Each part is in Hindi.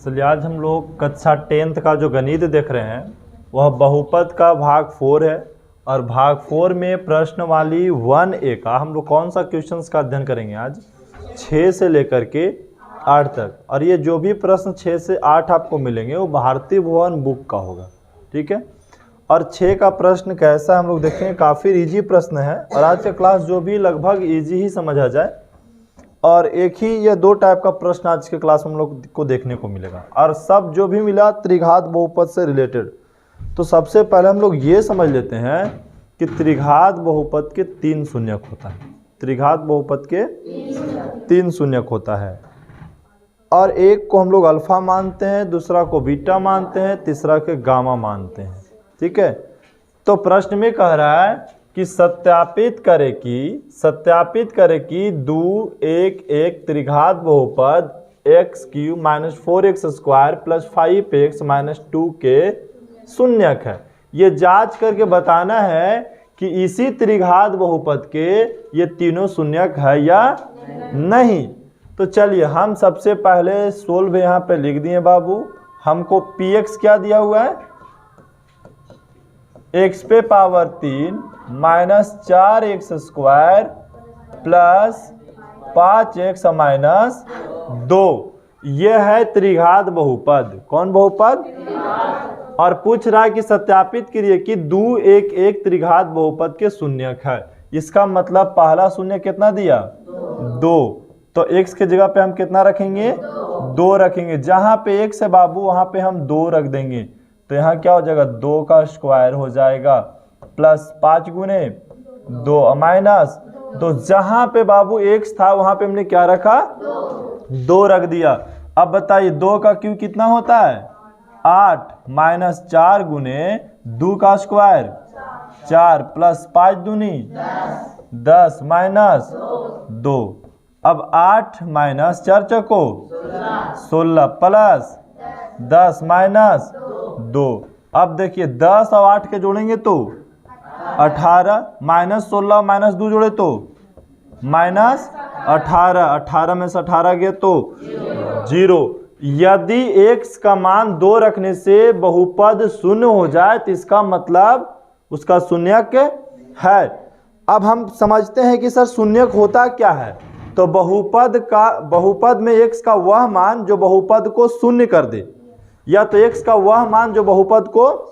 चलिए आज हम लोग कक्षा 10th का जो गणित देख रहे हैं वह बहुपद का भाग 4 है और भाग 4 में प्रश्न वाली 1A का हम लोग कौन सा क्वेश्चंस का अध्ययन करेंगे आज 6 से लेकर के 8 तक। और ये जो भी प्रश्न 6 से 8 आपको मिलेंगे वो भारतीय भवन बुक का होगा, ठीक है। और 6 का प्रश्न कैसा हम लोग देखेंगे, काफ़ी इजी प्रश्न है और आज का क्लास जो भी लगभग इजी ही समझा जाए। और एक ही या दो टाइप का प्रश्न आज के क्लास में हम लोग को देखने को मिलेगा और सब जो भी मिला त्रिघात बहुपद से रिलेटेड। तो सबसे पहले हम लोग ये समझ लेते हैं कि त्रिघात बहुपद के 3 शून्यक होता है। त्रिघात बहुपद के 3 शून्यक होता है और एक को हम लोग अल्फा मानते हैं, दूसरा को बीटा मानते हैं, तीसरा के गामा मानते हैं, ठीक है। तो प्रश्न में कह रहा है कि सत्यापित करे कि 2 1 1 त्रिघात बहुपद x³ - 4x² + 5x - 2 के शून्यक है। ये जांच करके बताना है कि इसी त्रिघात बहुपद के ये तीनों शून्यक है या नहीं। तो चलिए हम सबसे पहले सोल्व यहाँ पे लिख दिए बाबू। हमको px क्या दिया हुआ है, x पे पावर 3 - 4x² + 5x - 2। ये है त्रिघात बहुपद। कौन बहुपद? और पूछ रहा है कि सत्यापित करिए कि 2 1 1 त्रिघात बहुपद के शून्यक है। इसका मतलब पहला शून्य कितना दिया, 2। तो x के जगह पे हम कितना रखेंगे, 2 रखेंगे। जहां पे x है बाबू वहां पे हम 2 रख देंगे। तो यहाँ क्या हो जाएगा, 2 का स्क्वायर हो जाएगा प्लस 5 गुने 2 माइनस 2। जहां पे बाबू x था वहां पे हमने क्या रखा, 2 रख दिया। अब बताइए 2 का क्यूब कितना होता है, 8 माइनस 4 गुने 2 का स्क्वायर 4 प्लस 5 दूनी 10 माइनस 2। अब 8 माइनस 4 चको 16 प्लस 10 माइनस 2। अब देखिए 10 और 8 के जोड़ेंगे तो 18 माइनस 16 माइनस 2 जोड़े तो माइनस 18। 18 में से 18 गए तो 0। यदि x का मान 2 रखने से बहुपद शून्य हो जाए तो इसका मतलब उसका शून्यक है। अब हम समझते हैं कि सर शून्यक होता क्या है। तो बहुपद में x का वह मान जो बहुपद को शून्य कर दे, या तो x का वह मान जो बहुपद को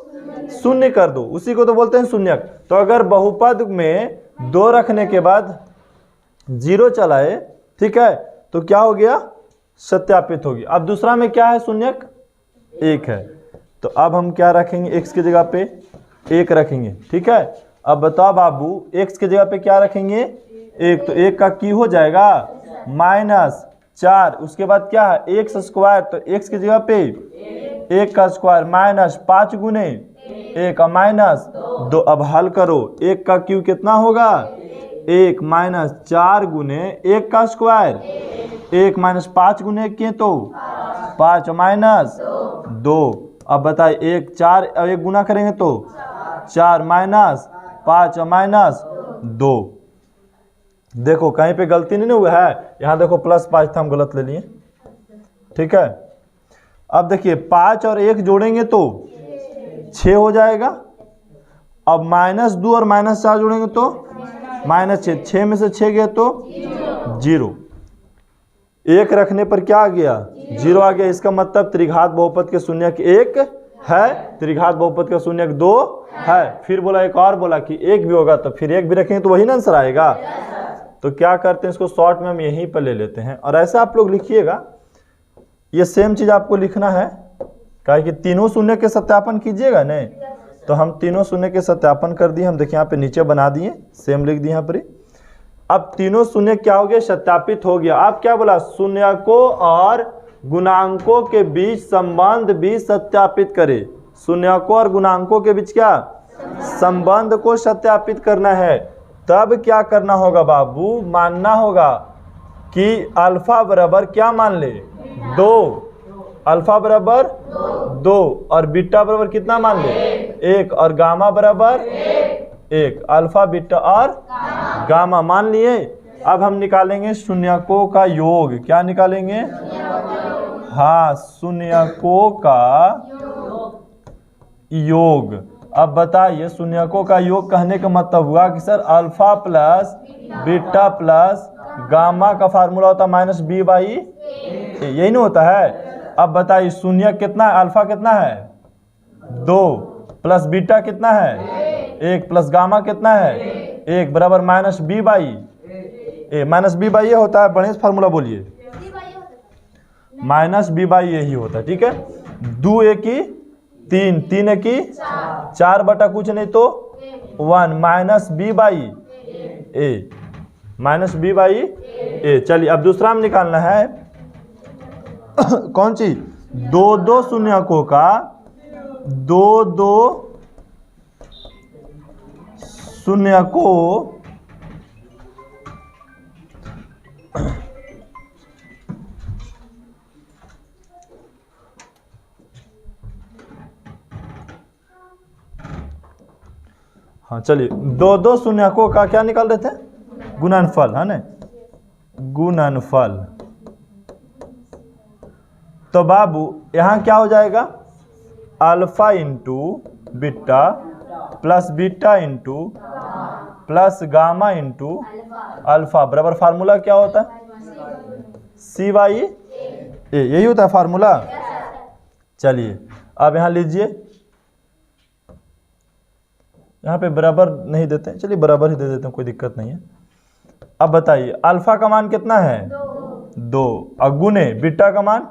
शून्य कर दो, उसी को तो बोलते हैं शून्यक। तो अगर बहुपद में 2 रखने के बाद 0 चलाए, ठीक है, तो क्या हो गया, सत्यापित होगी। अब दूसरा में क्या है, शून्यक 1 है। तो अब हम क्या रखेंगे, x की जगह पे 1 रखेंगे, ठीक है। अब बताओ बाबू x की जगह पे क्या रखेंगे, 1। तो 1 का क्यूब हो जाएगा माइनस 4। उसके बाद क्या है, x²। तो x की जगह पे 1 का स्क्वायर माइनस 5 गुने 1 माइनस 2। अब हल करो, 1 का क्यूब कितना होगा, 1 माइनस 4 गुने 1 का स्क्वायर 1 माइनस 5 गुने किए तो 5 माइनस 2। अब बताइए 1 4 और 1 गुना करेंगे तो 4 माइनस 5 माइनस 2। देखो कहीं पे गलती नहीं हुआ है, यहाँ देखो प्लस 5 था, हम गलत ले लिए, ठीक है। अब देखिए 5 और 1 जोड़ेंगे तो 6 हो जाएगा। अब माइनस 2 और माइनस 4 जोड़ेंगे तो माइनस 6। 6 में से 6 गए तो 0। 1 रखने पर क्या आ गया, 0 आ गया। इसका मतलब त्रिघात बहुपद के शून्यक 1 है, त्रिघात बहुपद का शून्यक 2 है। फिर बोला एक और बोला कि 1 भी होगा, तो फिर 1 भी रखेंगे तो वही ना आंसर आएगा। तो क्या करते हैं, इसको शॉर्ट में हम यहीं पर ले लेते हैं और ऐसा आप लोग लिखिएगा। ये सेम चीज आपको लिखना है, क्या कि तीनों शून्य के सत्यापन कीजिएगा नहीं। तो हम तीनों शून्य के सत्यापन कर दिए। हम देखिए यहाँ पे नीचे बना दिए, सेम लिख दिए यहाँ पर। अब तीनों शून्य क्या हो गया, सत्यापित हो गया। आप क्या बोला, शून्यकों और गुणांकों के बीच संबंध भी सत्यापित करे। शून्यकों और गुणांकों के बीच क्या संबंध को सत्यापित करना है। तब क्या करना होगा बाबू, मानना होगा कि अल्फा बराबर क्या मान ले, 2। अल्फा बराबर 2 और बीटा बराबर कितना मान ले, 1। और गामा बराबर 1। अल्फा बीटा और गामा मान लिए। अब हम निकालेंगे शून्यकों का योग। क्या निकालेंगे, हाँ, शून्यकों का योग। अब बताइए, शून्यकों का योग कहने का मतलब हुआ कि sir alpha plus beta plus gamma का फार्मूला होता है माइनस बी बाई ए, यही नहीं होता है। अब बताइए शून्य कितना है, अल्फा कितना है 2 प्लस बीटा कितना है 1 प्लस गामा कितना है 1 बराबर minus B by A. Minus B by A होता है, बढ़िया से फार्मूला बोलिए। माइनस बी बाई ए ही होता है, ठीक है। 2 एक ही 3, 3 एक ही 4 बटा कुछ नहीं तो 1 minus B by A, minus B by A. चलिए अब दूसरा में निकालना है कौन सी, 2 शून्यकों का 2 शून्यकों हाँ चलिए 2 शून्यकों का क्या निकाल रहे थे, गुणनफल है ना, गुणनफल। तो बाबू यहाँ क्या हो जाएगा, alpha into beta plus beta into plus gamma into alpha बराबर फार्मूला क्या होता है सी बाई ए, यही होता है फार्मूला। चलिए अब यहाँ लीजिए, यहाँ पे बराबर नहीं देते हैं, चलिए बराबर ही दे देते हैं, कोई दिक्कत नहीं है। अब बताइए अल्फा का मान कितना है 2 और गुने बीटा का मान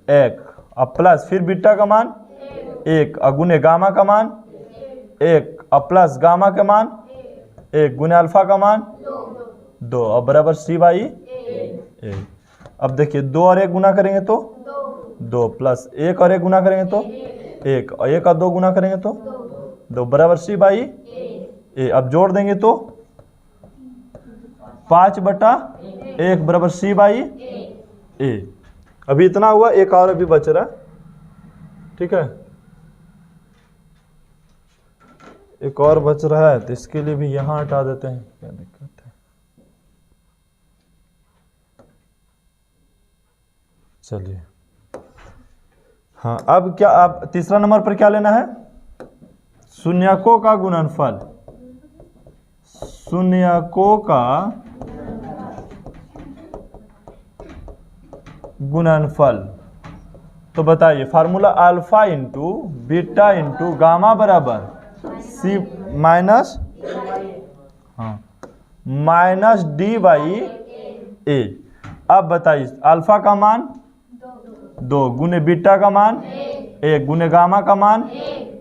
1 और प्लस फिर बीटा का मान 1 और गुने गामा का मान 1 और प्लस गामा का मान 1 गुने अल्फा का मान 2 और बराबर सी बाई ए। अब देखिए 2 और 1 गुना करेंगे तो 2 प्लस 1 और 1 गुना करेंगे तो 1 और 1 और 2 गुना करेंगे तो 2 बराबर सी बाई ए। अब जोड़ देंगे तो 5 बटा 1 बराबर सी बाई ए। अभी इतना हुआ, एक और अभी बच रहा, ठीक है, एक और बच रहा है तो इसके लिए भी यहां हटा देते हैं, क्या दिक्कत है। चलिए हाँ, अब क्या, अब तीसरा नंबर पर क्या लेना है, शून्यकों का गुणनफल। शून्यकों का गुणनफल। तो बताइए formula alpha into beta into gamma बराबर सी माइनस माइनस डी बाई ए। अब बताइए अल्फा का मान 2 गुने बीटा का मान 1 गुने गामा का मान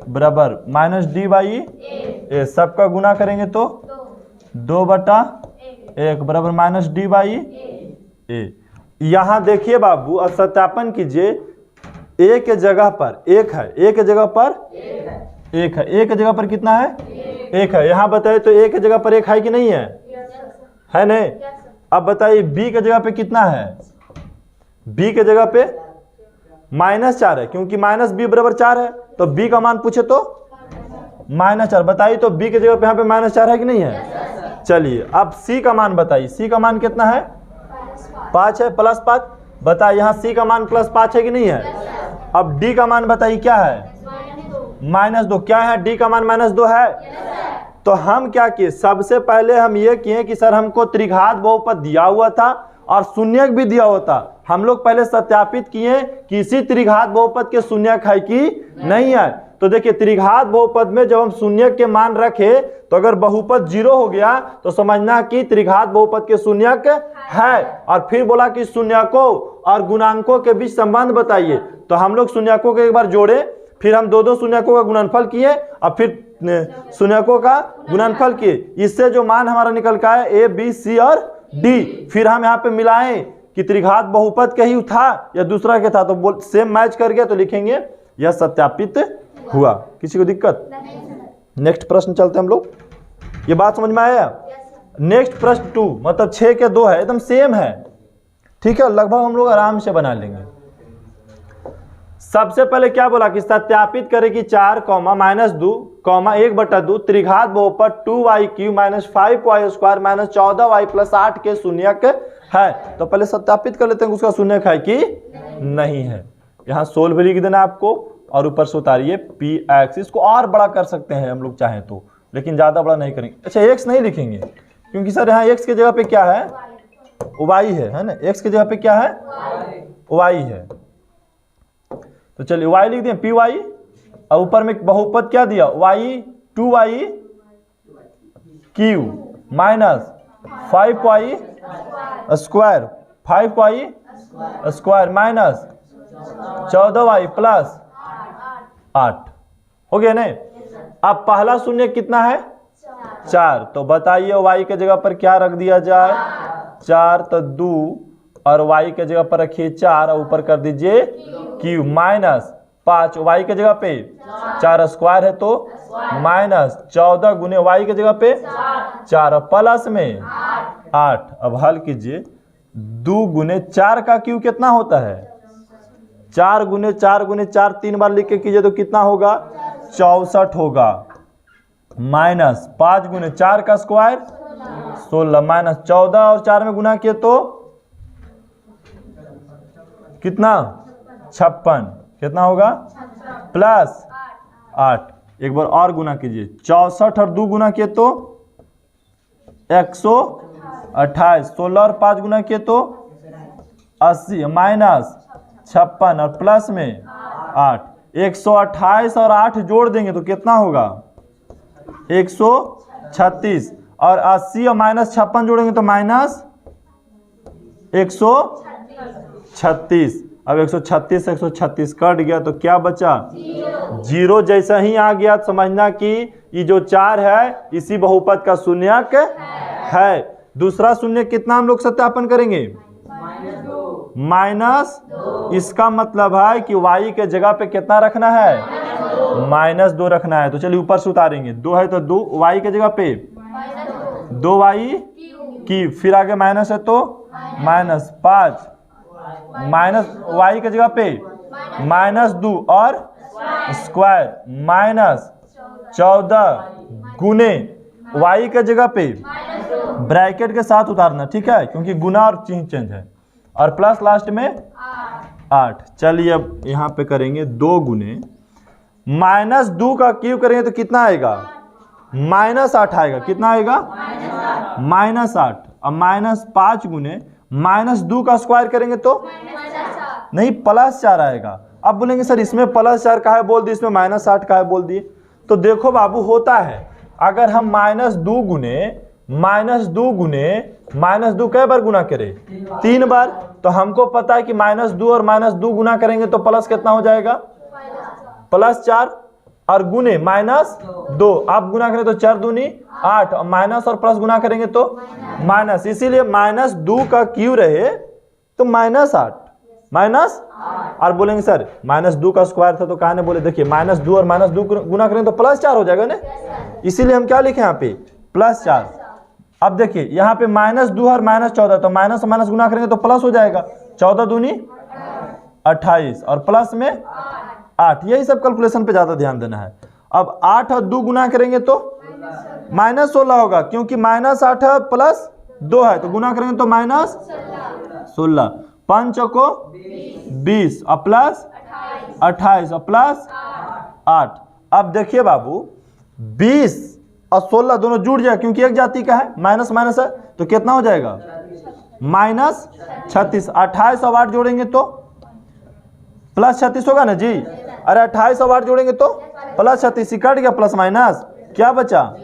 बराबर माइनस डी बाई ए। सबका गुना करेंगे तो 2 बटा 1 बराबर माइनस डी बाई ए। यहाँ देखिए बाबू, अब सत्यापन कीजिए, ए के जगह पर 1 है, ए के जगह पर 1 है, ए के जगह पर कितना है 1 है। यहाँ बताइए तो ए के जगह पर 1 है कि नहीं है नहीं। अब बताइए बी के जगह पे कितना है, बी के जगह पे -4 है, क्योंकि माइनस बी बराबर 4 है, तो बी का मान पूछे तो -4। बताइए तो बी के जगह पे यहाँ पे -4 है कि नहीं है। चलिए अब सी का मान बताइए, सी का मान कितना है 5 है, प्लस 5। बताइए यहाँ सी का मान +5 है कि नहीं है। अब डी का मान बताइए क्या है -2। क्या है, डी का मान -2 है। तो हम क्या किए, सबसे पहले हम ये किए कि सर हमको त्रिघात बहुपद दिया हुआ था और शून्यक भी दिया हुआ था। हम लोग पहले सत्यापित किए कि इसी त्रिघात बहुपद के शून्यक है कि नहीं है। तो देखिए त्रिघात बहुपद में जब हम शून्यक के मान रखे तो अगर बहुपद 0 हो गया तो समझना कि त्रिघात बहुपद के शून्यक है। और फिर बोला कि शून्यकों और गुणांकों के बीच संबंध बताइए। तो हम लोग शून्यकों को एक बार जोड़े, फिर हम 2 शून्यकों का गुणनफल किए और फिर शून्यकों का गुणनफल किए। इससे जो मान हमारा निकल का है ए बी सी और डी, फिर हम यहाँ पे मिलाएं कि त्रिघात बहुपद का ही था या दूसरा के था, तो सेम मैच कर गया तो लिखेंगे यह सत्यापित हुआ। किसी को दिक्कत। नेक्स्ट प्रश्न चलते हम लोग, ये बात समझ में आया। नेक्स्ट प्रश्न 2 मतलब 6 के 2 है, एकदम सेम है, ठीक है, लगभग हम लोग आराम से बना लेंगे। सबसे पहले क्या बोला कि सत्यापित करें कि 4 -2 1/2 त्रिघात बहुपद 2y³ - 5y² - 14y + 8 के शून्यक है। तो पहले सत्यापित कर लेते हैं उसका शून्यक है कि नहीं है। यहाँ सोल्व लिख देना आपको और ऊपर से उतारिए px। इसको और बड़ा कर सकते हैं हम लोग चाहें तो, लेकिन ज्यादा बड़ा नहीं करेंगे। अच्छा x नहीं लिखेंगे क्योंकि सर यहाँ x की जगह पे क्या है, y है ना। x की जगह पे क्या है, y है। तो चलिए y लिख दें py और ऊपर में बहुपद क्या दिया y 2y³ - 5y² 5y² - 14y + 8 हो गया नहीं। अब पहला शून्य कितना है, 4। तो बताइए y के जगह पर क्या रख दिया जाए, 4 तो 2 और y के जगह पर रखिए 4 और ऊपर कर दीजिए q -5 y के जगह पे 4² है तो -14 गुने y के जगह पे 4 और प्लस में 8। अब हल कीजिए 2 गुने 4 का q कितना होता है, 4 गुने 4 गुने 4 3 बार लिख के कीजिए तो कितना होगा, 64 होगा। -5 गुने 4 का स्क्वायर 16 -14 और 4 में गुना किए तो कितना, 56। कितना होगा, +8। एक बार और गुना कीजिए, 64 और 2 गुना किए तो 128। 16 और 5 गुना किए तो 80 -56 और प्लस में 8। 128 और 8 जोड़ देंगे तो कितना होगा, 136। और 80 और -56 जोड़ेंगे तो -136। अब 136 कट गया तो क्या बचा, 0। जैसा ही आ गया तो समझना कि ये जो 4 है इसी बहुपद का शून्यक है। दूसरा शून्य कितना हम लोग सत्यापन करेंगे, -2। इसका मतलब है कि y के जगह पे कितना रखना है, -2 रखना है। तो चलिए ऊपर से उतारेंगे, 2 है तो 2 y के जगह पे 2y³, फिर आगे माइनस है तो -5 y के जगह पे -2 और स्क्वायर -14 गुने y के जगह पे ब्रैकेट के साथ उतारना, ठीक है, क्योंकि गुना और चिन्ह चेंज है, और प्लस लास्ट में 8। चलिए अब यहाँ पे करेंगे 2 गुने -2 का क्यूब करेंगे तो कितना आएगा, -8 आएगा। कितना आएगा, -8। अब -5 गुने -2 का स्क्वायर करेंगे तो नहीं, +4 आएगा। अब बोलेंगे सर इसमें +4 का है बोल दिए, इसमें -8 का है बोल दिए। तो देखो बाबू होता है, अगर हम -2 गुने -2 कई बार गुना करें, 3 बार, तो हमको पता है कि -2 और -2 गुना करेंगे तो प्लस कितना हो जाएगा, +4 और गुने -2 आप गुना करें तो 4 दूनी 8 और माइनस और प्लस गुना करेंगे तो माइनस। इसीलिए -2 का क्यू रहे तो -8 माइनस। और बोलेंगे सर -2 का स्क्वायर था तो कहा बोले, देखिए -2 और -2 गुना करेंगे तो +4 हो जाएगा ना, इसीलिए हम क्या लिखे यहाँ पे +4। अब देखिए यहाँ पे -2 और -14, तो माइनस और माइनस गुना करेंगे तो प्लस हो जाएगा, 14 दूनी 28 और प्लस में 8। यही सब कैलकुलेशन पे ज्यादा ध्यान देना है। अब 8 और 2 गुना करेंगे तो -16 होगा, क्योंकि -8 प्लस 2 है तो गुना करेंगे तो -16। 5 को 20 और प्लस 28 और प्लस 8। अब देखिए बाबू 20 और 16 दोनों जुड़ जाए, क्योंकि एक जाति का है, माइनस माइनस है तो कितना हो जाएगा, -36। 28 और 8 जोड़ेंगे तो +36 होगा ना जी। अरे 28 और 8 जोड़ेंगे तो +36, कट गया प्लस माइनस, क्या बचा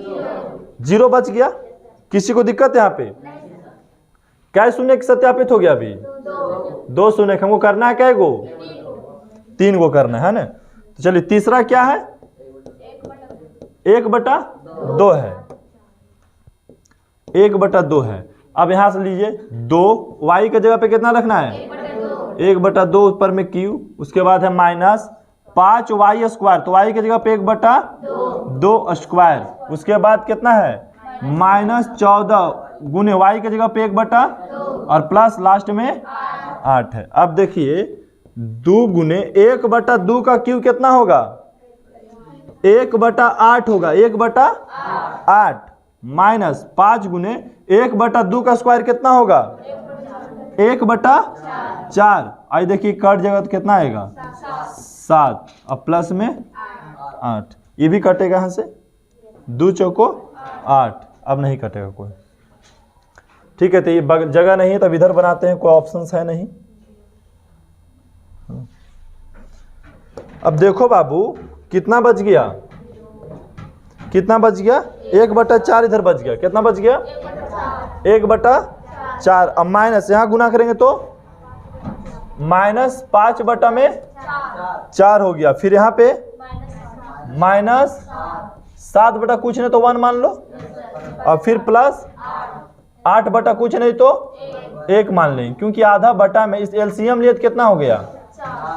0 बच गया। किसी को दिक्कत है यहाँ पे, क्या शून्य सत्यापित हो गया, अभी 2 शून्य हमको करना है, क्या गो 3 गो करना है ना। तो चलिए तीसरा क्या है, 1/2 है, 1/2 है। अब यहां से लीजिए 2 y के जगह पे कितना रखना है, 1/2 ऊपर में q, उसके बाद है -5y², तो y की जगह पे 1/2 स्क्वायर, उसके बाद कितना है -14 गुने y की जगह पे 1/, और प्लस लास्ट में 8 है। अब देखिए 2 गुने 1/2 का क्यूब कितना होगा? 1/8 होगा, 1/8 माइनस 5 गुने 1/2 का स्क्वायर कितना होगा? 1/4। आई देखिए कट जगह तो कितना आएगा? 7 और प्लस में 8, ये भी कटेगा यहाँ से, 2 चौको 8, अब नहीं कटेगा कोई। ठीक है, तो ये जगह नहीं है तब इधर बनाते हैं, कोई ऑप्शंस है नहीं। अब देखो बाबू कितना बच गया? कितना बच गया? 1/4 इधर बच गया। कितना बच गया? 1/4। अब माइनस यहाँ गुना करेंगे तो माइनस 5/4 हो गया। फिर यहाँ पे माइनस 7 कुछ नहीं तो 1 मान लो, और फिर प्लस 8 कुछ नहीं तो 1 मान लें, क्योंकि आधा बटा में इस एलसीएम लिए कितना हो गया?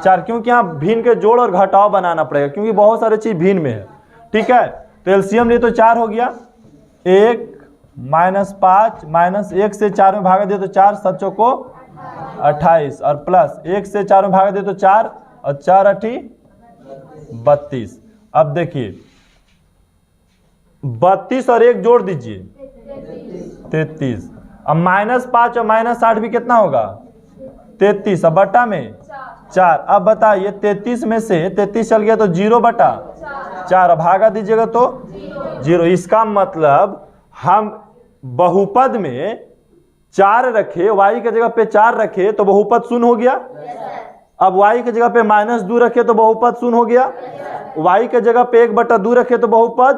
4, क्योंकि यहाँ भिन्न के जोड़ और घटाव बनाना पड़ेगा, क्योंकि बहुत सारे चीज भिन्न में है। ठीक है, तो एलसीएम लिए तो 4 हो गया। 1 माइनस 5 माइनस 1 से 4 में भागा दिया तो 4, 7 चौको 28, और प्लस 1 से 4 में भागा दिया तो 4 और 4 8 32। अब देखिए 32 और 1 जोड़ दीजिए 33। अब माइनस 5 और माइनस 8 भी कितना होगा? 33, अब बटा में 4। अब बताइए 33 में से 33 चल गया तो 0/4, अब भागा दीजिएगा तो 0। इसका मतलब हम बहुपद में 4 रखे, y के जगह पे 4 रखे तो बहुपद शून्य हो गया। अब y के जगह पे -2 रखे तो बहुपद शून्य हो गया। y के जगह पे 1/2 रखे तो बहुपद।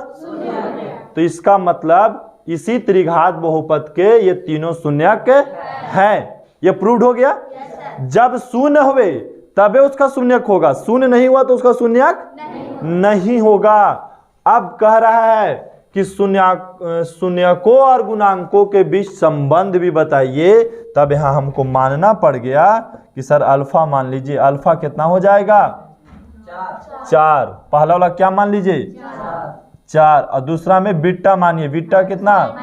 तो इसका मतलब इसी त्रिघात बहुपद के ये तीनों शून्यक हैं। ये प्रूव्ड हो गया। जब शून्य हुए तबे उसका शून्यक होगा, शून्य नहीं हुआ तो उसका शून्यक नहीं होगा। अब कह रहा है कि शून्यकों और गुणांकों के बीच संबंध भी बताइए। तब यहाँ हमको मानना पड़ गया कि सर अल्फा मान लीजिए, अल्फा कितना हो जाएगा? 4। पहला वाला क्या मान लीजिए? 4, और दूसरा में बीटा मानिए, बीटा कितना?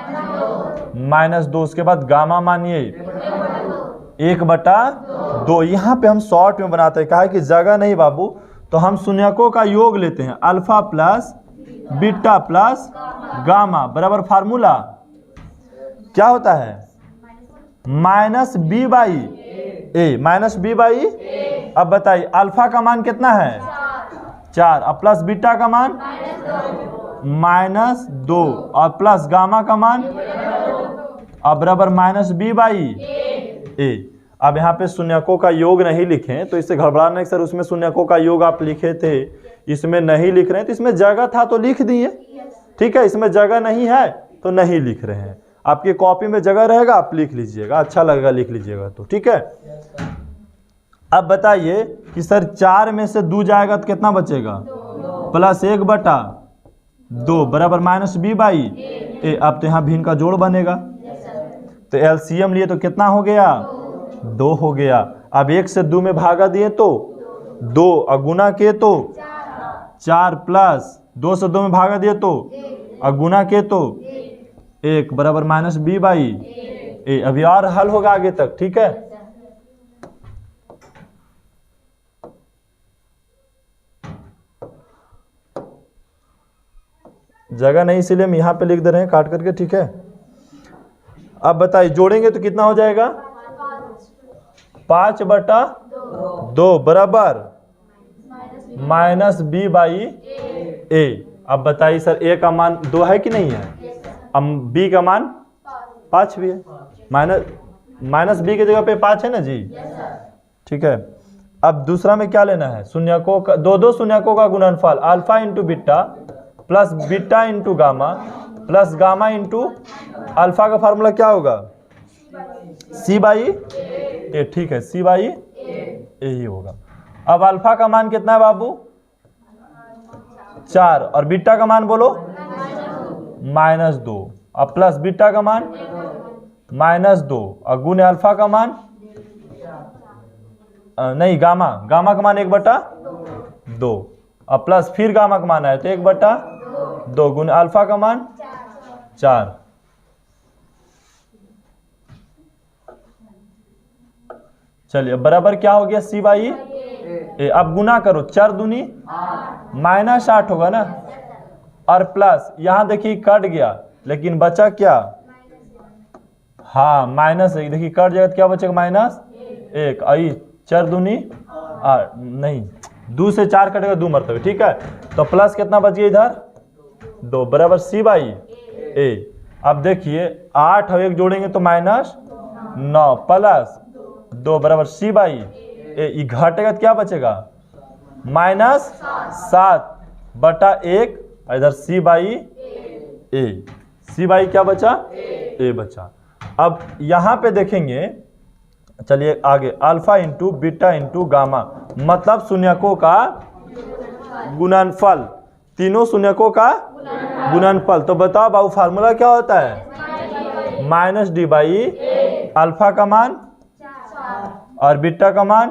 -2। उसके बाद गामा मानिए 1/2। यहाँ पे हम शॉर्ट में बनाते हैं, कहा है कि जगह नहीं बाबू, तो हम शून्यकों का योग लेते हैं। Alpha plus beta plus gamma बराबर फार्मूला क्या होता है? -b/a। अब बताइए अल्फा का मान कितना है? 4, और प्लस बीटा का मान -2, और प्लस गामा का मान अब बराबर -b/a। अब यहाँ पे शून्यकों का योग नहीं लिखे तो इससे घबराना है सर उसमें शून्यकों का योग आप लिखे थे, इसमें नहीं लिख रहे हैं। तो इसमें जगह था तो लिख दिए, ठीक है। इसमें जगह नहीं है तो नहीं लिख रहे हैं। आपकी कॉपी में जगह रहेगा आप लिख लीजिएगा, अच्छा लगेगा लिख लीजिएगा तो ठीक है। अब बताइए कि सर 4 में से 2 जाएगा तो कितना बचेगा? प्लस 1/2 बराबर -b/a। अब तो यहाँ भिन्न का जोड़ बनेगा, तो एलसीएम लिए तो कितना हो गया? 2 हो गया। अब 1 से 2 में भागा दिए तो 2, और गुना किए तो 4, प्लस 2 से 2 में भागा दिए तो और गुना किए तो 1 बराबर -b/a। अभी और हल होगा आगे तक, ठीक है। जगह नहीं इसीलिए हम यहाँ पे लिख दे रहे हैं काट करके, ठीक है। अब बताइए जोड़ेंगे तो कितना हो जाएगा? 5/2 बराबर -b/a। अब बताइए सर a का मान 2 है कि नहीं है? अब b का मान 5 भी है, माइनस b की जगह पे 5 है ना जी, ठीक है। अब दूसरा में क्या लेना है? शून्यकों का दो शून्यकों का गुणनफल alpha into beta plus beta into gamma plus gamma into alpha का फार्मूला क्या होगा? c/a, ठीक है, c/a ही होगा। अब अल्फा का मान कितना है बाबू? 4, और बीटा का मान बोलो -2, और प्लस बीटा का मान -2, और गुने अल्फा का मान नहीं गामा का मान 1/2, और प्लस फिर गामा का मान आया तो 1/2 गुने अल्फा का मान 4। चलिए बराबर क्या हो गया? c/a अब गुना करो, 4 दूनी -8 होगा ना, और प्लस यहाँ देखिए कट गया, लेकिन बचा क्या, हाँ -1, देखिए कट जाएगा तो क्या बचेगा -1, आई 4 दूनी 8, नहीं 2 से 4 कटेगा 2 मरतबे, ठीक है। तो प्लस कितना बच गया इधर 2 बराबर C/A। अब देखिए 8 और 1 जोड़ेंगे तो -9 प्लस 2 बराबर C/A। घटेगा तो क्या बचेगा -7/1, इधर C/A। C/ क्या बचा, A बचा। अब यहाँ पे देखेंगे, चलिए आगे, alpha into beta into gamma, मतलब शून्यकों का गुणनफल, तीनों शून्यकों का गुणनफल। तो बताओ बाबू फार्मूला क्या होता है, -D/, अल्फा का मान और बीटा का मान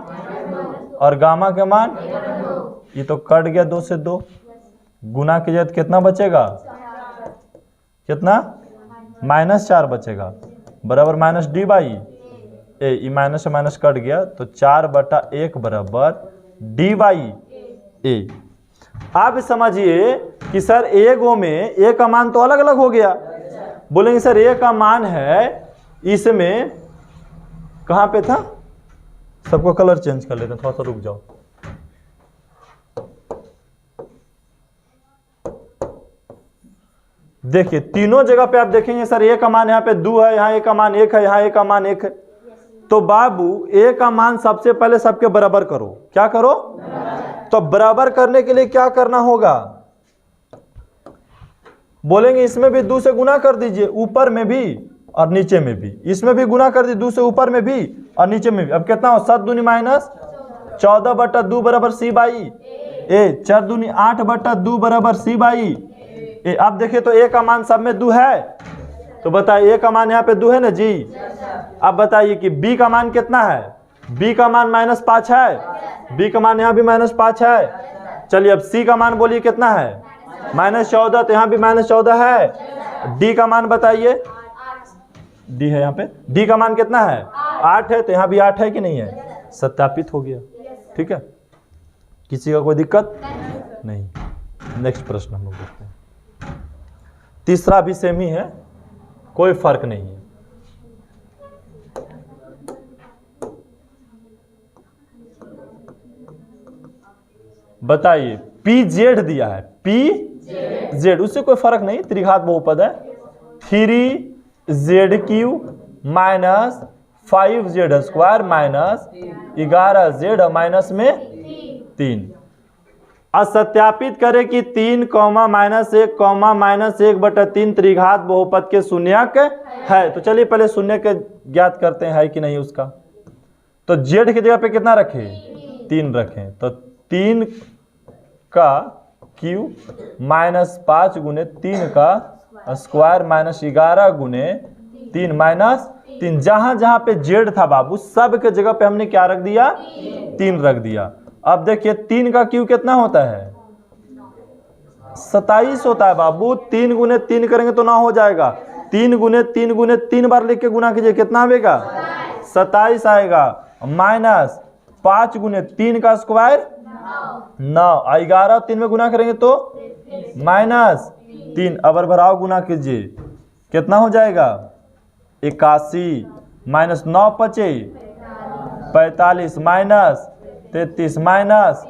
और गामा का मान, ये तो कट गया 2 से 2, गुना कीजिए तो कितना बचेगा, कितना -4 बचेगा, बराबर -D/A। माइनस से माइनस कट गया तो 4/1 बराबर D/A। आप समझिए कि सर ए गो में ए का मान तो अलग अलग हो गया, बोलेंगे सर ए का मान है इसमें, कहाँ पे था, सबको कलर चेंज कर लेते हैं, थोड़ा सा रुक जाओ। देखिए तीनों जगह पे आप देखेंगे सर ए का मान यहाँ पे 2 है, यहाँ ए का मान 1 है, यहाँ ए का मान 1 है। तो बाबू ए का मान सबसे पहले सबके बराबर करो, क्या करो, तो बराबर करने के लिए क्या करना होगा, बोलेंगे इसमें भी 2 से गुना कर दीजिए, ऊपर में भी और नीचे में भी, इसमें भी गुना कर दीजिए 2 से ऊपर में भी और नीचे में भी। अब कितना हो, 7 दूनी -14/2 बराबर C/A, 4 दूनी 8/2 बराबर C/A। अब देखिए तो ए का मान सब में 2 है, तो बताइए ए का मान यहाँ पे 2 है ना जी। अब बताइए कि बी का मान कितना है, बी का मान -5 है, बी का मान यहाँ भी -5 है। चलिए अब सी का मान बोलिए कितना है, -14, तो यहाँ भी -14 है। डी का मान बताइए, डी है यहाँ पे, डी का मान कितना है 8 है, तो यहाँ भी 8 है कि नहीं है, सत्यापित हो गया, ठीक है। किसी का कोई दिक्कत नहीं। नेक्स्ट प्रश्न हम लोग देखते हैं, तीसरा भी सेम ही है, कोई फर्क नहीं है। बताइए PZ दिया है, PZ, उससे कोई फर्क नहीं, त्रिघात बहुपद है। 3Z³ minus 5Z² minus 11Z और माइनस में 3। असत्यापित करें कि 3, -1, -1/3 त्रिघात बहुपद के शून्यक है। तो चलिए पहले शून्यक ज्ञात करते हैं, है कि नहीं उसका। तो Z की जगह पे कितना रखें, 3 रखें, तो 3 का क्यू -5 गुने 3 का स्क्वायर माइनस 11 गुने 3 माइनस 3। जहां जहां पे Z था बाबू सब के जगह पे हमने क्या रख दिया, 3 रख दिया। अब देखिए 3 का क्यू कितना होता है, 27 होता है बाबू। 3 गुने 3 करेंगे तो 9 हो जाएगा, 3 गुने 3 गुने 3 बार लिख के गुना कीजिए, कितना आएगा 27 आएगा। माइनस 5 गुने 3 का स्क्वायर 9, 11 3 में गुना करेंगे तो -3। अबर भराव गुना कीजिए, कितना हो जाएगा 81 माइनस 9 पचे 45 माइनस 33 माइनस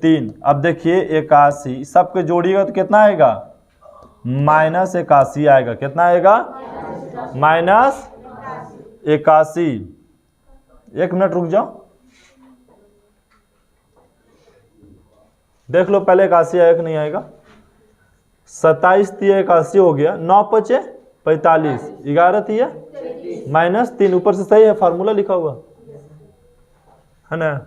3। अब देखिए 81 सबके जोड़िएगा तो कितना आएगा, -81 आएगा। कितना आएगा, -81। 1 मिनट रुक जाओ, देख लो पहले 81 आएगा कि नहीं आएगा। 27 तिया 81 हो गया, 9 पचे 45, 11 तिया -3, ऊपर से सही है, फार्मूला लिखा हुआ है ना।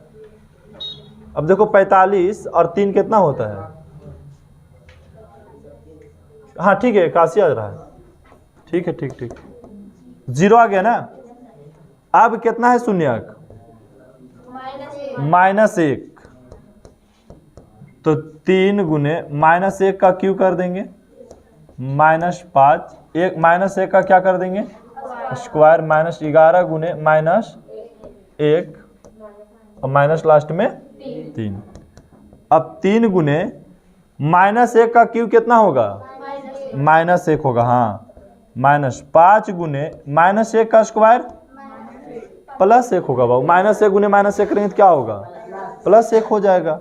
अब देखो 45 और 3 कितना होता है, हाँ ठीक है 81 आ रहा है, ठीक है, ठीक ठीक, 0 आ गया ना। अब कितना है शून्यक, -1, तो 3 गुने -1 का क्यू कर देंगे, -5, एक -1 का क्या कर देंगे स्क्वायर, -11 गुने -1 और माइनस लास्ट में 3। अब 3 गुने -1 का क्यूब कितना होगा? -1 होगा। हाँ, -5 गुने -1 का स्क्वायर +1 होगा बाबू। -1 गुने -1 करेंगे तो क्या होगा? +1 हो जाएगा।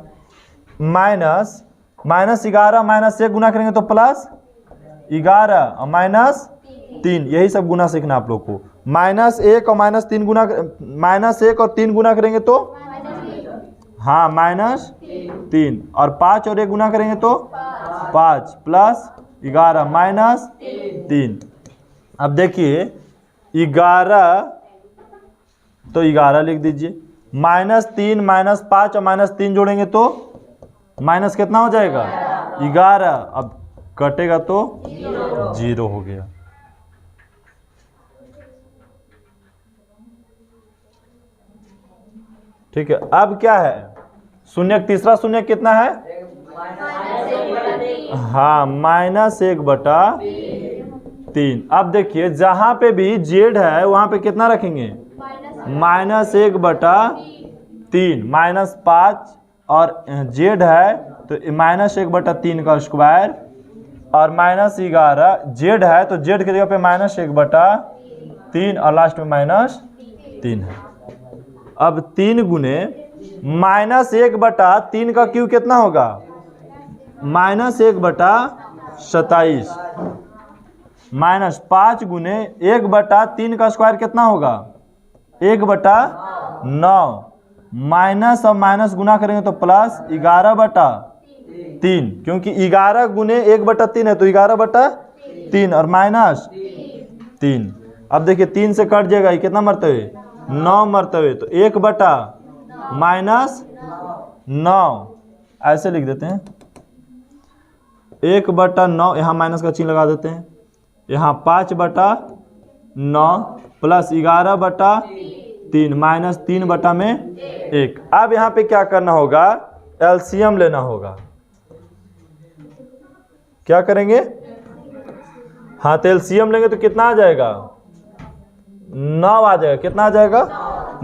-11 -1 गुना करेंगे तो +11 और -3, यही सब गुना सीखना आप लोग को। -1 और -3 गुना, -1 और 3 गुना करेंगे तो हाँ -3, और 5 और 1 गुना करेंगे तो 5 +11 -3। अब देखिए 11, तो 11 लिख दीजिए। -3 -5 और -3 जोड़ेंगे तो माइनस कितना हो जाएगा? 11। अब कटेगा तो 0 हो गया। ठीक है, अब क्या है? शून्य, तीसरा शून्य कितना है? हाँ, -1/3। अब देखिए जहां पे भी जेड है वहां पे कितना रखेंगे? -1/3। -5 और जेड है तो -1/3 का स्क्वायर, और -11 जेड है तो जेड की जगह पे -1/3 और लास्ट में -3 है। अब 3 गुने -1/3 का क्यूब कितना होगा? -1/27। -5 गुने 1/3 का स्क्वायर कितना होगा? 1/9। माइनस और माइनस गुना करेंगे तो +11/3, क्योंकि 11 गुने 1/3 है तो 11/3 और -3। अब देखिए 3 से कट जाएगा, ये कितना मरतबे? 9 मरतबे, तो 1/-9 ऐसे लिख देते हैं। 1/9, यहाँ माइनस का चिन्ह लगा देते हैं। यहाँ 5/9 प्लस 11/3 -3/1। अब यहाँ पे क्या करना होगा? एलसीएम लेना होगा। क्या करेंगे? हाँ, तो एलसीएम लेंगे तो कितना आ जाएगा? 9 आ जाएगा। कितना आ जाएगा?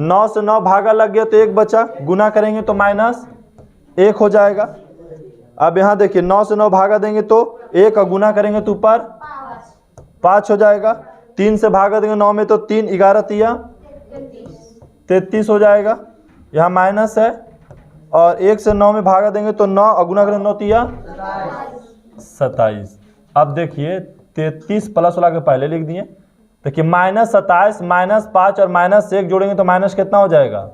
9 से 9 भागा लग गया तो 1 बचा, गुना करेंगे तो -1 हो जाएगा। अब यहाँ देखिए 9 से 9 भागा देंगे तो 1 और गुना करेंगे तो ऊपर 5 हो जाएगा। 3 से भागा देंगे 9 में तो 3, 11 तिया 33 हो जाएगा। यहाँ माइनस है, और 1 से 9 में भागा देंगे तो 9 और गुना करेंगे 9 तिया 27। अब देखिए 33 प्लस वाला के पहले लिख दिए। देखिए -27 -5 और -1 जोड़ेंगे तो माइनस कितना हो जाएगा?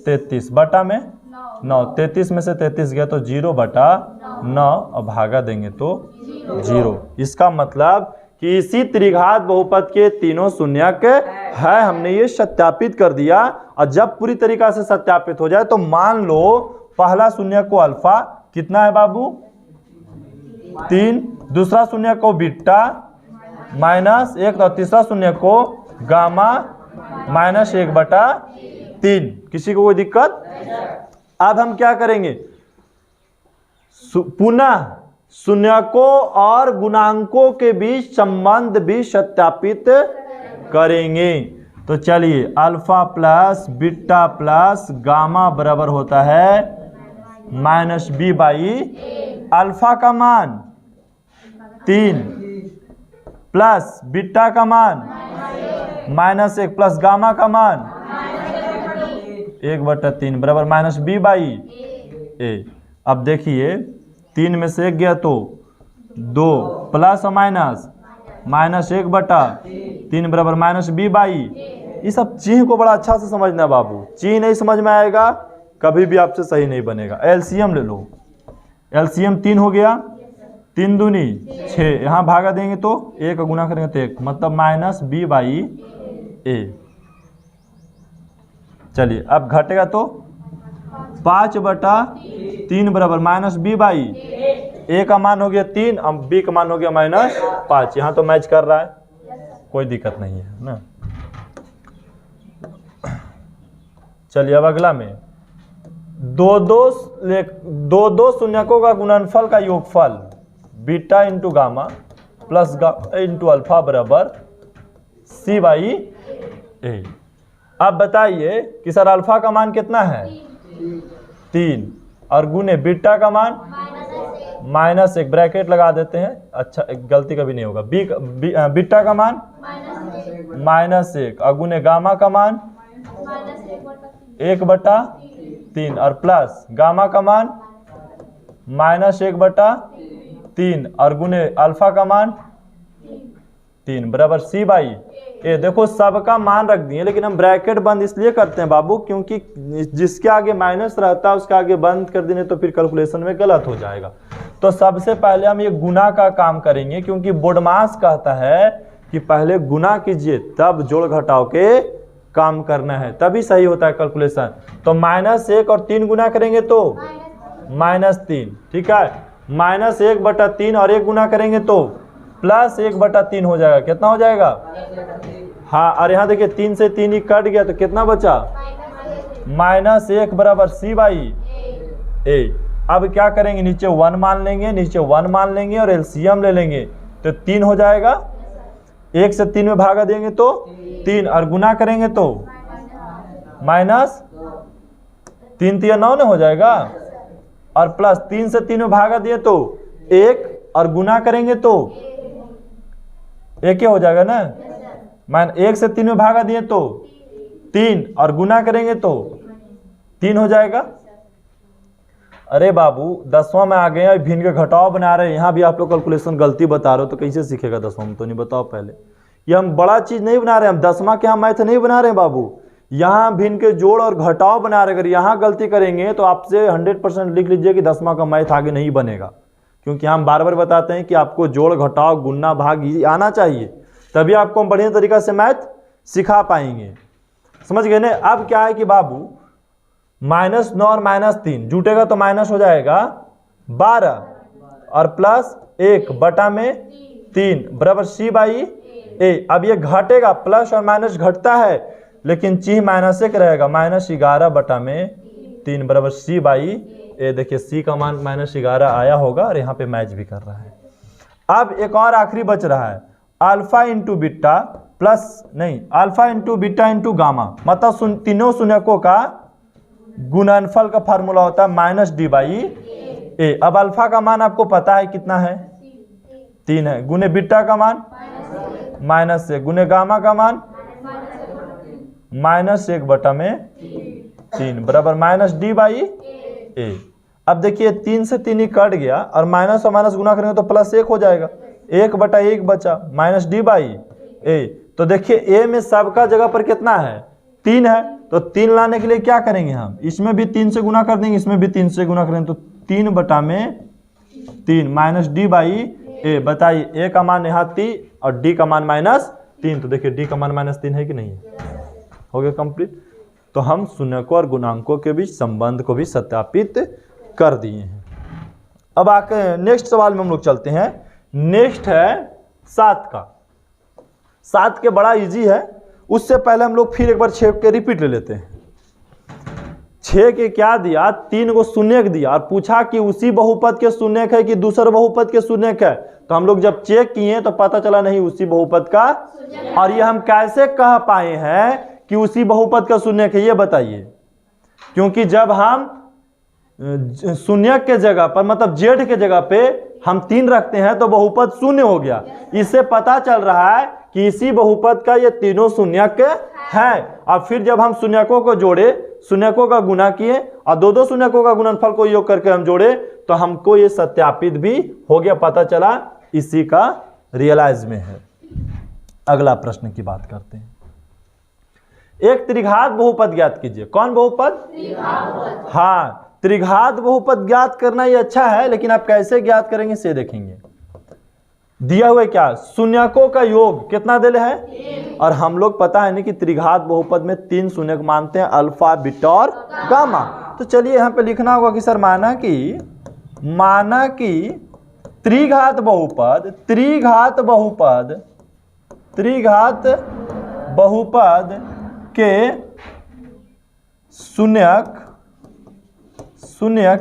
33 बटा में 9। 33 में से 33 गया तो 0/9 और भागा देंगे तो 0। इसका मतलब कि इसी त्रिघात बहुपद के तीनों शून्यक है। हमने ये सत्यापित कर दिया, और जब पूरी तरीका से सत्यापित हो जाए तो मान लो पहला शून्य को अल्फा कितना है बाबू? 3, दूसरा शून्य को बीटा -1 और तीसरा शून्य को गामा -1/3। किसी को कोई दिक्कत? अब हम क्या करेंगे? पुनः शून्यकों और गुणांकों के बीच संबंध भी सत्यापित करेंगे। तो चलिए, alpha plus beta plus gamma बराबर होता है -b/। अल्फा का मान 3 प्लस बीटा का मान -1 प्लस गामा का मान 1/3 बराबर -b/a। अब देखिए 3 में से 1 गया तो 2 प्लस और -1/3 बराबर -b/। ये सब चिन्ह को बड़ा अच्छा से समझना बाबू। चिन्ह नहीं समझ में आएगा कभी भी आपसे सही नहीं बनेगा। एलसीएम ले लो। एलसीएम 3 हो गया, 3 दूनी 6, यहाँ भागा देंगे तो 1 गुना करेंगे तो 1, मतलब -b/a। चलिए अब घटेगा तो 5/3 बराबर -b/। a का मान हो गया 3, अब b का मान हो गया -5। यहाँ तो मैच कर रहा है, कोई दिक्कत नहीं है ना। चलिए अब अगला में दो शून्यकों का गुणनफल का योगफल beta into gamma plus into alpha बराबर c/a। अब बताइए कि सर अल्फा का मान कितना है? 3 और गुने बीटा का मान -1, ब्रैकेट लगा देते हैं, अच्छा गलती कभी नहीं होगा। बीटा का मान -1 और गुने गामा का मान 1/3 और प्लस गामा का मान -1/3 और गुने अल्फा का मान 3 बराबर C/A। देखो सबका मान रख दिए, लेकिन हम ब्रैकेट बंद इसलिए करते हैं बाबू क्योंकि जिसके आगे माइनस रहता है उसके आगे बंद कर देने तो फिर कैलकुलेशन में गलत हो जाएगा। तो सबसे पहले हम ये गुना का काम करेंगे, क्योंकि बोर्डमास कहता है कि पहले गुना कीजिए तब जोड़ घटाव के काम करना है, तभी सही होता है कैलकुलेशन। तो -1 और 3 गुना करेंगे तो -3, ठीक है। -1/3 और 1 गुना करेंगे तो +1/3 हो जाएगा। कितना हो जाएगा? हाँ, और यहाँ देखिए 3 से 3 ही कट गया तो कितना बचा? -1 बराबर C/A। अब क्या करेंगे, नीचे 1 मान लेंगे, और एलसीएम ले लेंगे तो 3 हो जाएगा। 1 से 3 में भागा देंगे तो 3 और गुना करेंगे तो -3 3 9 हो जाएगा, और प्लस 3 से 3 में भागा दिए तो 1 और गुना करेंगे तो 1 हो जाएगा ना। 1 से 3 में भागा दिए तो 3 और गुना करेंगे तो 3 हो जाएगा। अरे बाबू 10वां में आ गए हैं, भिन्न के घटाव बना रहे हैं, यहाँ भी आप लोग कैलकुलेशन गलती बता रहे हो तो कैसे सीखेगा 10वां में? तो नहीं बताओ पहले, ये हम बड़ा चीज नहीं बना रहे हैं, हम 10वां के यहाँ मैथ नहीं बना रहे हैं बाबू, यहाँ भिन्न के जोड़ और घटाव बना रहे। अगर यहाँ गलती करेंगे तो आपसे 100% लिख लीजिए कि 10वां का मैथ आगे नहीं बनेगा, क्योंकि हम बार बार बताते हैं कि आपको जोड़ घटाव गुना भाग आना चाहिए, तभी आपको हम बढ़िया तरीका से मैथ सिखा पाएंगे। समझ गए ना? अब क्या है कि बाबू -9 और -3 जुटेगा तो माइनस हो जाएगा 12 और प्लस 1/3 बराबर C/A। अब ये घटेगा, प्लस और माइनस घटता है लेकिन चिन्ह -1 रहेगा, -11/3 बराबर C/A। देखिए C का मान -11 आया होगा और यहाँ पे मैच भी कर रहा है। अब एक और आखिरी बच रहा है, alpha into beta alpha into beta into gamma, मतलब तीनों शून्यकों का गुणनफल का फार्मूला होता है -D/A। अब अल्फा का मान आपको पता है कितना है? 3 है, गुने बीटा का मान -1, गुने गामा का मान -1/3 बराबर -D/A। अब देखिए 3 से 3 ही कट गया और माइनस और माइनस गुना करेंगे तो +1 हो जाएगा, 1/1 बचा -D/A। तो देखिए A में सबका जगह पर कितना है? 3 है, तो 3 लाने के लिए क्या करेंगे हम? इसमें भी 3 से गुना कर देंगे, इसमें भी 3 से गुना करेंगे तो 3/3 -D/A। बताइए A का मान यहाँ 3 और D का मान -3, तो देखिए D का मान -3 है कि नहीं है? हो गया कंप्लीट। तो हम शून्यकों और गुणांकों के बीच संबंध को भी सत्यापित कर दिए हैं। अब आकर नेक्स्ट सवाल में हम लोग चलते हैं। नेक्स्ट है 7 का। 7 के बड़ा इजी है, उससे पहले हम लोग फिर एक बार 6 के रिपीट ले लेते हैं। 6 के क्या दिया? 3 को शून्यक दिया और पूछा कि उसी बहुपद के शून्यक है कि दूसरे बहुपद के शून्यक है। तो हम लोग जब चेक किए तो पता चला नहीं उसी बहुपद का। और ये हम कैसे कह पाए हैं कि उसी बहुपद का शून्यक है, ये बताइए। क्योंकि जब हम शून्यक के जगह पर मतलब जेड के जगह पे हम 3 रखते हैं तो बहुपद शून्य हो गया। इससे पता चल रहा है कि इसी बहुपद का ये तीनों शून्यक है। और फिर जब हम शून्यकों को जोड़े, शून्यकों का गुना किए और दो शून्यकों का गुणनफल को योग करके हम जोड़े तो हमको ये सत्यापित भी हो गया, पता चला इसी का रियलाइज में है। अगला प्रश्न की बात करते हैं। एक त्रिघात बहुपद ज्ञात कीजिए। कौन बहुपद? हाँ, त्रिघात बहुपद ज्ञात करना ये अच्छा है, लेकिन आप कैसे ज्ञात करेंगे से देखेंगे। दिया हुआ क्या? शून्यकों का योग कितना दिले है? और हम लोग पता है नहीं कि त्रिघात बहुपद में 3 शून्यक मानते हैं, अल्फा बीटा और गामा। तो चलिए यहाँ पे लिखना होगा कि सर माना कि त्रिघात बहुपद के शून्यक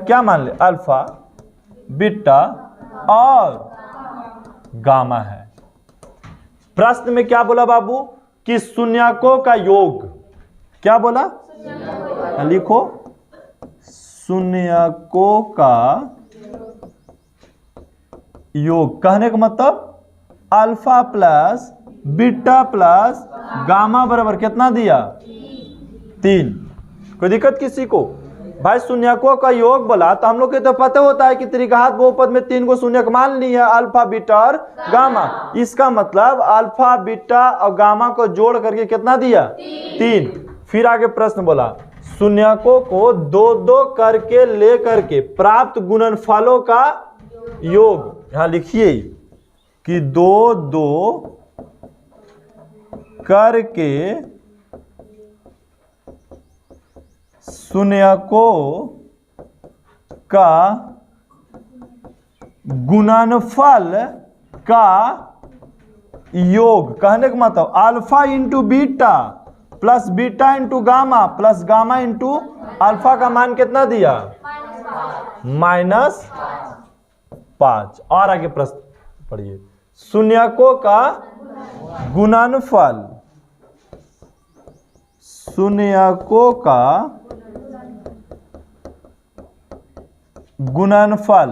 क्या मान ले? अल्फा बीटा और गामा है। प्रश्न में क्या बोला बाबू? कि शून्यकों का योग। क्या बोला? लिखो, शून्यकों का योग। कहने का मतलब alpha plus beta plus gamma बराबर कितना दिया? 3। कोई दिक्कत किसी को? भाई शून्यकों का योग बोला तो हम लोग को तो पता होता है कि त्रिघात बहुपद में 3 को शून्यक मान ली है, अल्फा बीटा और गामा। इसका मतलब अल्फा बीटा और गामा को जोड़ करके कितना दिया? 3। फिर आगे प्रश्न बोला शून्यकों को 2-2 करके ले करके प्राप्त गुणनफलों का योग। यहां लिखिए कि 2-2 करके शून्यकों का गुणनफल का योग। कहने का मतलब alpha into beta plus beta into gamma plus gamma into alpha का मान कितना दिया? -5। और आगे प्रश्न पढ़िए। शून्यकों का गुणनफल, शून्यकों का गुणनफल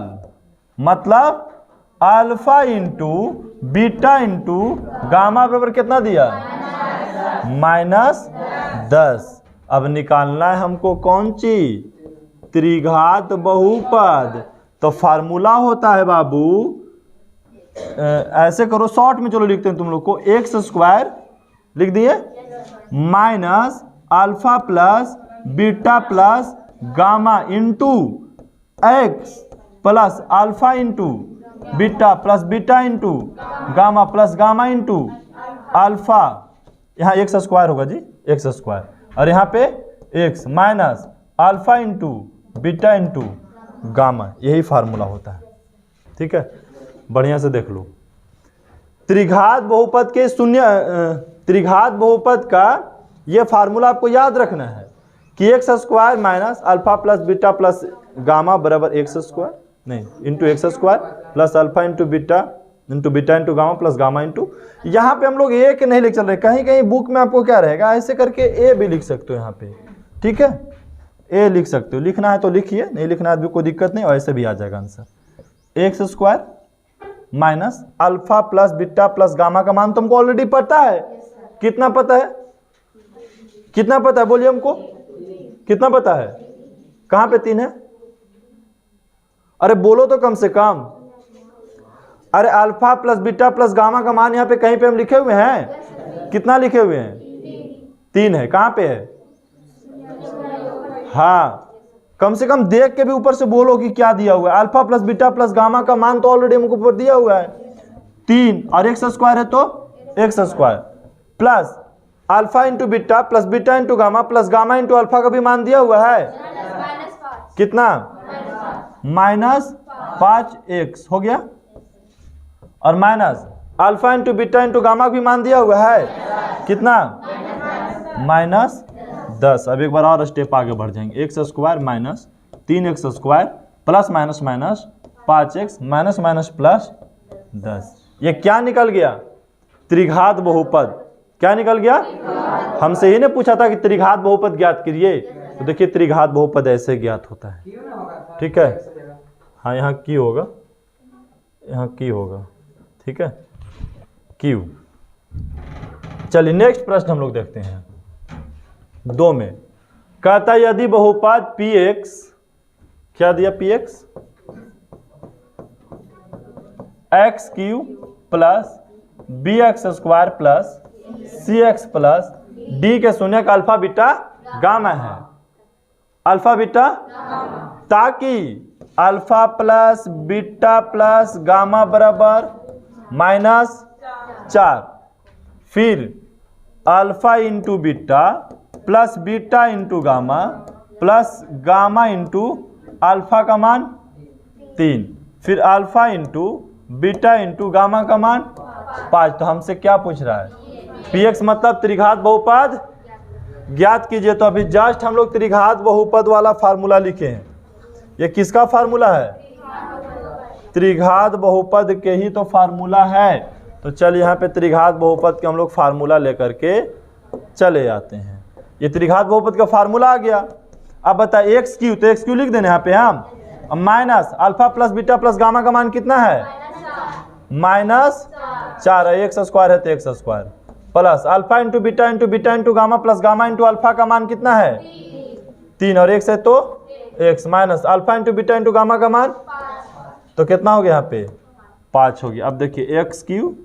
मतलब alpha into beta into gamma बराबर कितना दिया? -10। अब निकालना है हमको कौन चीज? त्रिघात बहुपद। तो फार्मूला होता है बाबू, ऐसे करो शॉर्ट में, चलो लिखते हैं तुम लोग को। x² लिख दिए minus alpha plus beta plus gamma into x plus alpha into beta plus beta into gamma plus gamma into alpha. यहाँ x² होगा जी, x²। और यहाँ पे x minus alpha into beta into gamma, यही फार्मूला होता है। ठीक है, बढ़िया से देख लो। त्रिघात बहुपद के त्रिघात बहुपद का ये फार्मूला आपको याद रखना है कि x² minus alpha plus beta plus gamma बराबर x² नहीं into x² plus alpha into beta into gamma plus gamma into. यहाँ पे हम लोग ए के नहीं लिख चल रहे, कहीं कहीं बुक में आपको क्या रहेगा, ऐसे करके ए भी लिख सकते हो यहाँ पे। ठीक है, ए लिख सकते हो, लिखना है तो लिखिए, नहीं लिखना है भी कोई दिक्कत नहीं, ऐसे भी आ जाएगा answer. x² minus alpha plus beta plus gamma का मान तुमको ऑलरेडी पता है। कितना पता है? कितना पता है बोलिए हमको, कितना पता है? कहां पे 3 है? अरे बोलो तो कम से कम। अरे alpha plus beta plus gamma का मान यहाँ पे कहीं पे हम लिखे हुए हैं? कितना लिखे हुए हैं? 3 है। कहां पे है? हाँ, कम से कम देख के भी ऊपर से बोलो कि क्या दिया हुआ है। Alpha plus beta plus gamma का मान तो ऑलरेडी हमको ऊपर दिया हुआ है 3, और x² है तो x² plus alpha into beta plus beta into gamma plus gamma into alpha का भी मान दिया हुआ है। कितना? -5x हो गया, और minus alpha into beta into gamma भी मान दिया हुआ है। कितना? -10। अब एक बार और स्टेप आगे बढ़ जाएंगे। x² minus 3x² plus minus minus 5x minus minus plus 10। ये क्या निकल गया? त्रिघात बहुपद। क्या निकल गया? हमसे ही ने पूछा था कि त्रिघात बहुपद ज्ञात करिए, तो देखिए त्रिघात बहुपद ऐसे ज्ञात होता है। ठीक है, हाँ यहाँ की होगा, यहाँ की होगा। ठीक है, क्यू। चलिए नेक्स्ट प्रश्न हम लोग देखते हैं 2 में। कहता है यदि बहुपद px, क्या दिया px, x³ plus bx² plus cx plus d के शून्य का अल्फा बीटा गामा है। अल्फा बीटा, ताकि alpha plus beta plus gamma बराबर -4, फिर alpha into beta plus beta into gamma plus gamma into alpha का मान 3, फिर alpha into beta into gamma का मान 5। तो हमसे क्या पूछ रहा है? px मतलब त्रिघात बहुपद ज्ञात कीजिए। तो अभी जस्ट हम लोग त्रिघात बहुपद वाला फार्मूला लिखे हैं। ये किसका फार्मूला है? त्रिघात बहुपद के ही तो फार्मूला है। तो चलिए यहाँ पे त्रिघात बहुपद के हम लोग फार्मूला लेकर के चले आते हैं। ये त्रिघात बहुपद का फार्मूला आ गया। अब बता एक्स क्यू, तो एक्स क्यू लिख देने यहाँ पे हम, minus alpha plus beta plus gamma का मान कितना है, -4 है, एक्स स्क्वायर है तो x square, plus alpha into beta into gamma plus gamma into alpha का मान कितना है 3 और एक्स है तो x, minus alpha into beta into gamma का मान तो कितना हो गया यहाँ पे 5 हो गया। अब देखिए x Q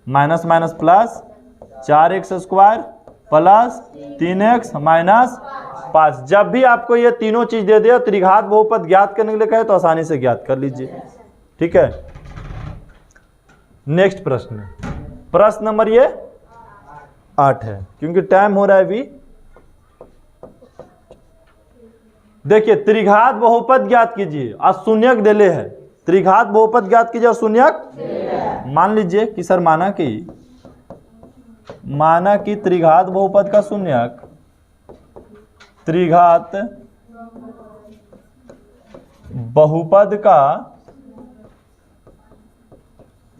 minus minus plus 4x square plus 3x minus 5। जब भी आपको ये तीनों चीज दे दिया त्रिघात बहुपद ज्ञात करने के लिए कहे तो आसानी से ज्ञात कर लीजिए। ठीक है, नेक्स्ट प्रश्न, प्रश्न नंबर ये 8 है, क्योंकि टाइम हो रहा है अभी। देखिए त्रिघात बहुपद ज्ञात कीजिए और शून्यक देले है, त्रिघात बहुपद ज्ञात कीजिए और शून्यक मान लीजिए कि सर माना कि त्रिघात बहुपद का शून्यक, त्रिघात बहुपद का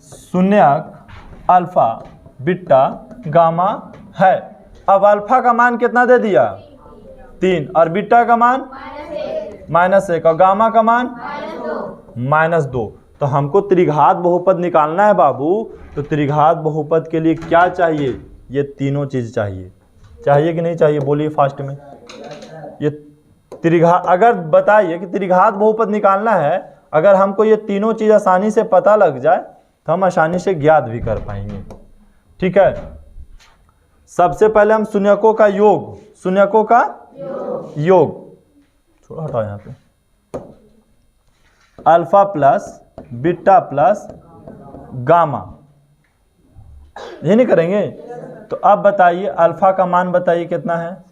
शून्यक अल्फा बीटा गामा है। अब अल्फा का मान कितना दे दिया 3 और बीटा का मान -1 और गामा का मान -2। तो हमको त्रिघात बहुपद निकालना है बाबू, तो त्रिघात बहुपद के लिए क्या चाहिए, ये तीनों चीज चाहिए कि नहीं चाहिए, बोलिए फास्ट में। ये त्रिघात, अगर बताइए कि त्रिघात बहुपद निकालना है, अगर हमको ये तीनों चीज आसानी से पता लग जाए तो हम आसानी से ज्ञात भी कर पाएंगे। ठीक है, सबसे पहले हम शून्यकों का योग, थोड़ा हटाओ यहाँ पे, alpha plus beta plus gamma, ये नहीं करेंगे। तो अब बताइए अल्फा का मान बताइए कितना है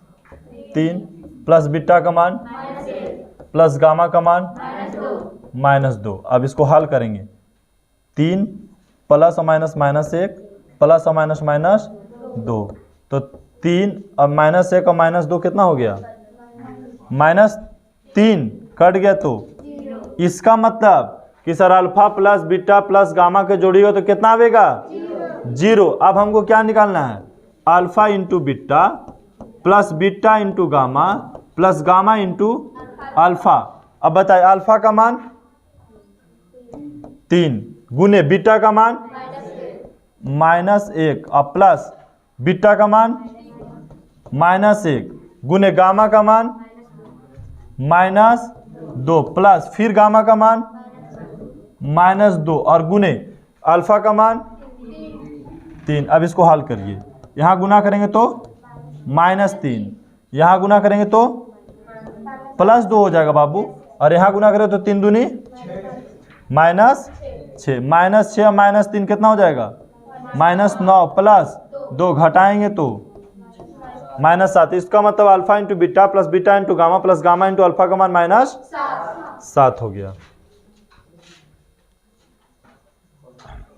3, प्लस बीटा का मान प्लस गामा का मान -2। अब इसको हल करेंगे, 3 प्लस और माइनस 1 प्लस और माइनस 2, तो 3 और -1 और -2 कितना हो गया -3, कट गया तो इसका मतलब कि sir alpha plus beta plus gamma के जोड़िएगा तो कितना आएगा 0। अब हमको क्या निकालना है, alpha into beta plus beta into gamma plus gamma into alpha. अब बताइए अल्फा का मान 3 गुने बीटा का मान -1 और प्लस बीटा का मान -1 गुने गामा का मान -2 प्लस फिर गामा का मान -2 और गुने अल्फा का मान 3। अब इसको हल करिए, यहाँ गुना करेंगे तो -3, यहाँ गुना करेंगे तो +2 हो जाएगा बाबू, और यहाँ गुना करेंगे तो 3 दूनी -6, -6 और -3 कितना हो जाएगा -9 प्लस 2 घटाएंगे तो -7। इसका मतलब alpha into beta plus beta into gamma plus gamma into alpha का मान -7 हो गया।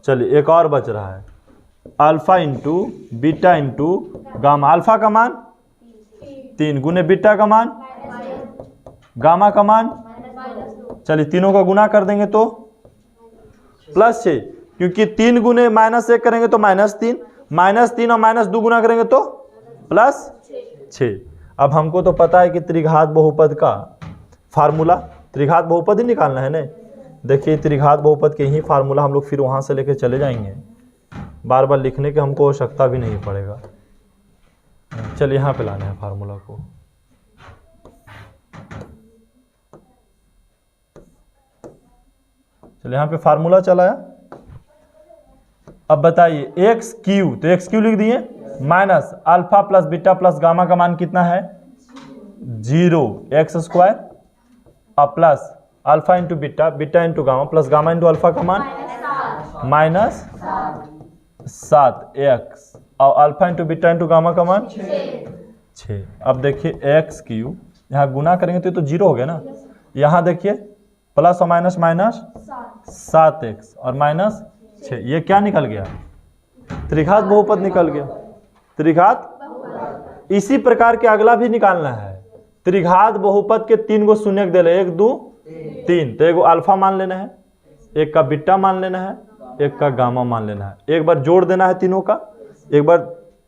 चलिए एक और बच रहा है, alpha into beta into gamma, alpha का मान 3 गुने बीटा का मान गामा का मान, चलिए तीनों का गुना कर देंगे तो +6, क्योंकि 3 गुने -1 करेंगे तो -3, -3 और -2 गुना करेंगे तो +6। अब हमको तो पता है कि त्रिघात बहुपद का फार्मूला, त्रिघात बहुपद ही निकालना है ना। देखिए त्रिघात बहुपद के ही फार्मूला हम लोग फिर वहाँ से लेके चले जाएंगे, बार बार लिखने की हमको आवश्यकता भी नहीं पड़ेगा। चलिए यहाँ पे लाना है फार्मूला को, चलिए यहाँ पे फार्मूला चलाया। अब बताइए एक्स क्यू, तो एक्स क्यू लिख दिए, minus alpha plus beta plus gamma का मान कितना है 0 एक्स स्क्वायर और plus alpha into beta beta into gamma plus gamma into alpha का मान -7 एक्स और alpha into beta into gamma का मान 6। अब देखिए एक्स क्यू, यहाँ गुना करेंगे तो 0 हो गया ना, यहाँ देखिए प्लस और माइनस 7x और -6, ये क्या निकल गया त्रिघात बहुपद निकल गया, त्रिघात। इसी प्रकार के अगला भी निकालना है, त्रिघात बहुपद के 3 गो शून्यक दे ले, 1 2 3, तो एक अल्फा मान लेना है, एक का बीटा मान लेना है, एक का गामा मान लेना है, एक बार जोड़ देना है तीनों का, एक बार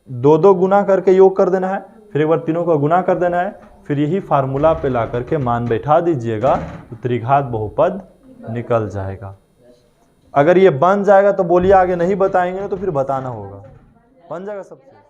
2 2 गुना करके योग कर देना है, फिर एक बार तीनों का गुना कर देना है, फिर यही फार्मूला पे ला करके मान बैठा दीजिएगा तो त्रिघात बहुपद निकल जाएगा। अगर ये बन जाएगा तो बोलिए, आगे नहीं बताएंगे तो फिर बताना होगा। बन जाएगा सबसे।